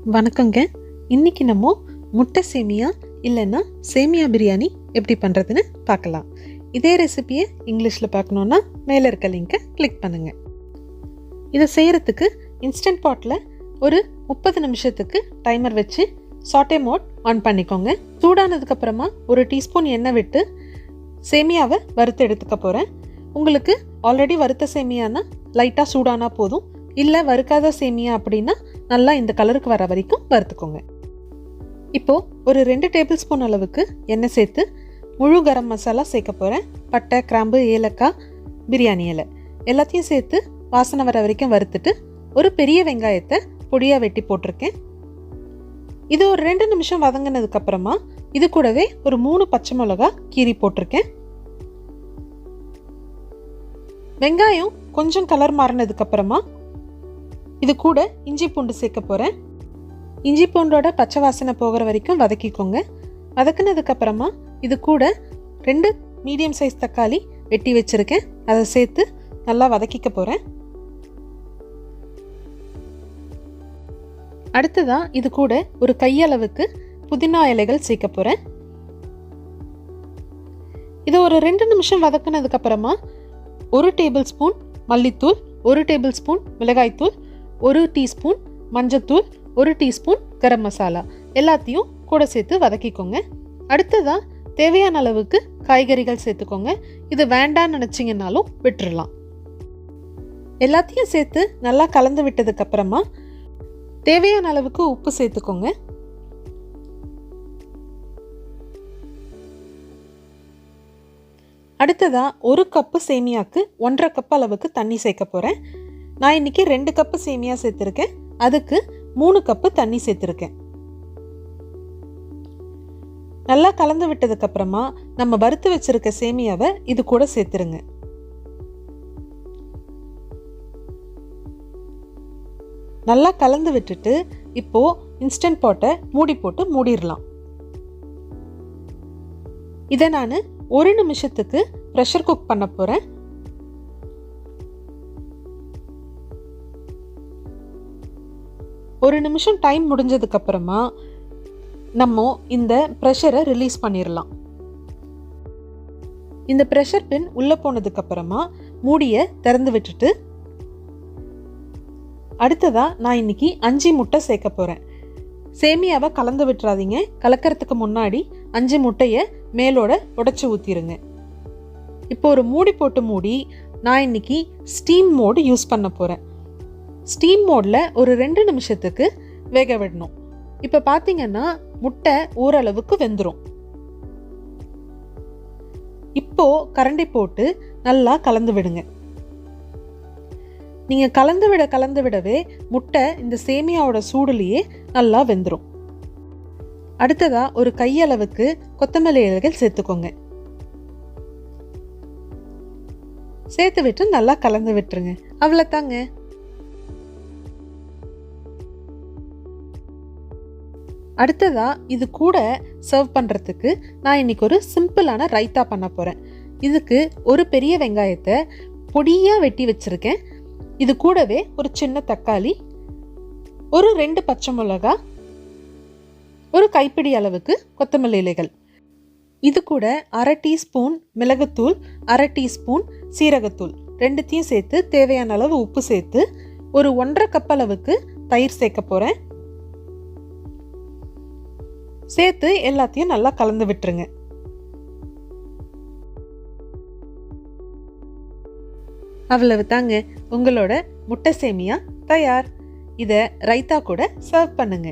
வணக்கங்க. இன்னைக்கு நம்ம முட்டை சேமியா இல்லைன்னா சேமியா பிரியாணி எப்படி பண்ணுறதுன்னு பார்க்கலாம். இதே ரெசிபியை இங்கிலீஷில் பார்க்கணுன்னா மேலே இருக்க லிங்கை கிளிக் பண்ணுங்கள். இதை செய்கிறதுக்கு இன்ஸ்டன்ட் பாட்டில் ஒரு 30 நிமிஷத்துக்கு டைமர் வச்சு சாட்டே மோட் ஆன் பண்ணிக்கோங்க. சூடானதுக்கப்புறமா ஒரு டீஸ்பூன் எண்ணெய் விட்டு சேமியாவை வறுத்து எடுத்துக்க போகிறேன். உங்களுக்கு ஆல்ரெடி வறுத்த சேமியானா லைட்டாக சூடானா போதும். இல்லை வறுக்காத சேமியா அப்படின்னா நல்லா இந்த கலருக்கு வர வரைக்கும் வறுத்துக்கோங்க. இப்போது ஒரு 2 டேபிள் ஸ்பூன் அளவுக்கு எண்ணெய் சேர்த்து முழு கரம் மசாலா சேர்க்க போகிறேன். பட்டை, கிராம்பு, ஏலக்காய், பிரியாணி இலை எல்லாத்தையும் சேர்த்து வாசனை வர வரைக்கும் வறுத்துட்டு ஒரு பெரிய வெங்காயத்தை பொடியாக வெட்டி போட்டிருக்கேன். இது ஒரு 2 நிமிஷம் வதங்கினதுக்கப்புறமா இது கூடவே ஒரு 3 பச்சை மிளகா கீரி போட்டிருக்கேன். வெங்காயம் கொஞ்சம் கலர் மாறினதுக்கப்புறமா இது கூட இஞ்சி பூண்டு சேர்க்க போகிறேன். இஞ்சி பூண்டோட பச்சை வாசனை போகிற வரைக்கும் வதக்கிக்கோங்க. வதக்கினதுக்கப்புறமா இது கூட 2 மீடியம் சைஸ் தக்காளி வெட்டி வச்சுருக்கேன். அதை சேர்த்து நல்லா வதக்கிக்க போகிறேன். அடுத்ததாக இது கூட ஒரு கையளவுக்கு புதினா இலைகள் சேர்க்க போகிறேன். இது ஒரு 2 நிமிஷம் வதக்கினதுக்கப்புறமா 1 டேபிள் ஸ்பூன் மல்லித்தூள், 1 டேபிள் ஸ்பூன் மிளகாய்த்தூள், 1 டீஸ்பூன் மஞ்சத்தூள், 1 டீஸ்பூன் கரம் மசாலா எல்லாத்தையும் கூட சேர்த்து வதக்கிக்கோங்க. அடுத்ததாக தேவையான அளவுக்கு காய்கறிகள் சேர்த்துக்கோங்க. இது வேண்டான்னு நினச்சிங்கன்னாலும் விட்டுறலாம். எல்லாத்தையும் சேர்த்து நல்லா கலந்து விட்டதுக்கப்புறமா தேவையான அளவுக்கு உப்பு சேர்த்துக்கோங்க. அடுத்ததாக 1 கப்பு சேமியாவுக்கு 1.5 கப் அளவுக்கு தண்ணி சேர்க்க போகிறேன். நான் இன்றைக்கி 2 கப்பு சேமியா சேர்த்துருக்கேன். அதுக்கு 3 கப்பு தண்ணி சேர்த்துருக்கேன். நல்லா கலந்து விட்டதுக்கப்புறமா நம்ம வறுத்து வச்சுருக்க சேமியாவை இது கூட சேர்த்துருங்க. நல்லா கலந்து விட்டுட்டு இப்போது இன்ஸ்டன்ட் பாட்டை மூடி போட்டு மூடிடலாம். இதை நான் 1 நிமிஷத்துக்கு ப்ரெஷர் குக் பண்ண போகிறேன். ஒரு நிமிஷம் டைம் முடிஞ்சதுக்கப்புறமா நம்ம இந்த ப்ரெஷரை ரிலீஸ் பண்ணிடலாம். இந்த ப்ரெஷர் பின் உள்ளே போனதுக்கப்புறமா மூடியை திறந்து விட்டுட்டு அடுத்ததாக நான் இன்னைக்கு 5 முட்டை சேர்க்க போகிறேன். சேமியாவை கலந்து விட்டுறாதீங்க. கலக்கிறதுக்கு முன்னாடி 5 முட்டையை மேலோட உடைச்சி ஊற்றிடுங்க. இப்போ ஒரு மூடி போட்டு மூடி நான் இன்னைக்கு ஸ்டீம் மோடு யூஸ் பண்ண போகிறேன். ஸ்டீம் மோடில் ஒரு 2 நிமிஷத்துக்கு வேக விடணும். இப்போ பார்த்தீங்கன்னா முட்டை ஓரளவுக்கு வெந்துடும். இப்போ கரண்டி போட்டு நல்லா கலந்து விடுங்க. நீங்கள் கலந்து விடவே முட்டை இந்த சேமியாவோட சூடுலேயே நல்லா வெந்துடும். அடுத்ததாக ஒரு கையளவுக்கு கொத்தமல்லி இலைகள் சேர்த்துக்கோங்க. சேர்த்து விட்டு நல்லா கலந்து விட்டுருங்க. அவ்வளோதாங்க. அடுத்ததாக இது கூட சர்வ் பண்ணுறதுக்கு நான் இன்னைக்கு ஒரு சிம்பிளான ரைத்தா பண்ண போகிறேன். இதுக்கு ஒரு பெரிய வெங்காயத்தை பொடியாக வெட்டி வச்சுருக்கேன். இது கூடவே ஒரு சின்ன தக்காளி, ஒரு 2 பச்சை மிளகா, ஒரு கைப்பிடி அளவுக்கு கொத்தமல்லி இலைகள், இது கூட 1/2 டீஸ்பூன் மிளகுத்தூள், 1/2 டீஸ்பூன் சீரகத்தூள் ரெண்டுத்தையும் சேர்த்து தேவையான அளவு உப்பு சேர்த்து ஒரு 1.5 கப் அளவுக்கு தயிர் சேர்க்க போகிறேன். சேர்த்து எல்லாத்தையும் நல்லா கலந்து விட்டுருங்க. அவ்வளவு தாங்க, உங்களோட முட்டை சேமியா தயார். இதை ரைத்தா கூட சர்வ் பண்ணுங்க.